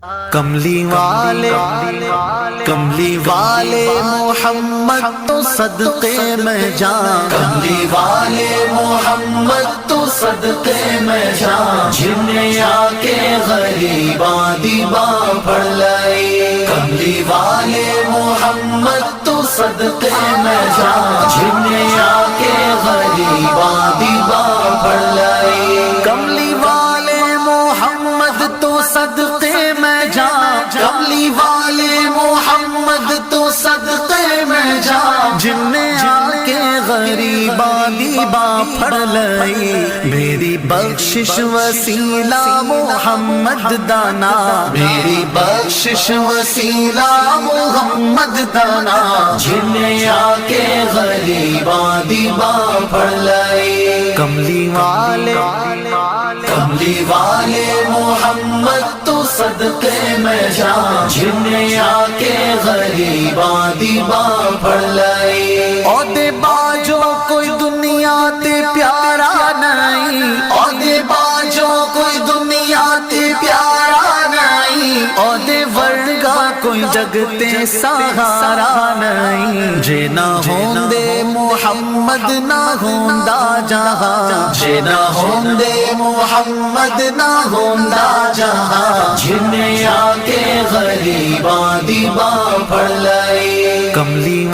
کملی والے محمد تو صدقے میں جان، کملی والے محمد تو صدقے میں جان، جنہیں آ کے غریباں دی باں پڑ لئی۔ کملی والے محمد تو صدقے میں جان، جنہیں آ کے غریباں دی باں پڑ لئی۔ کملی والے محمد تو صدقے میں جان، کملی والے محمد تو صدقے میں جان، جن نے آ کے غریباں دی باں پھڑ لئی۔ میری بخشش وسیلہ محمد دانا، میری بخشش وسیلہ محمد دانا، جنہیں آ کے غریباں دی باں پھڑ لئی۔ کملی والے محمد تو صدقے میں جان، جنہیں آ کے غریباں دی باں پھڑ لئی۔ عہدے باجو کوئی دنیا تے پیارا نہیں، عہدے باجو کوئی دنیا تے پیارا نہیں، عہدے ورگا کوئی جگ تے سہارا نہیں۔ جے نہ ہوندے محمد نہ ہوندا جہاں، جے نہ ہوندے محمد نہ ہوندا جہاں، جنہیں آ کے غریباں دی باں پھڑ لئی۔ کملی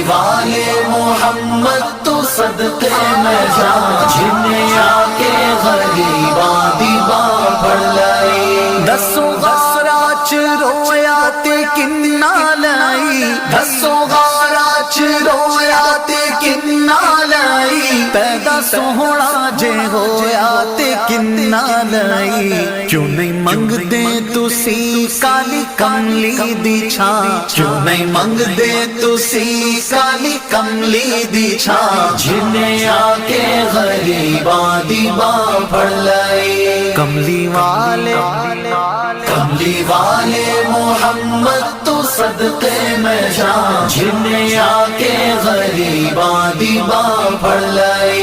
والے محمد تو صدقے میں جان، جنہیں آ کے غریباں دی باں پھڑ لئی۔ دسوں غارہ چ رویا تے کنا لائی، دسوں غارہ چ رویا تے کنا لائی۔ پیدا سوہنا جے ہویا تے کنا لائی۔ کیوں نہیں منگدے تسی کالی کملی دی چھاں، کیوں نہیں منگدے تسی کالی کملی دی چھاں، جنہیں آ کے غریباں دی باں پھڑ لئی۔ کملی والے محمد تو صدقے میں جان، جنہیں آ کے غریباں دی باں پھڑ لئی۔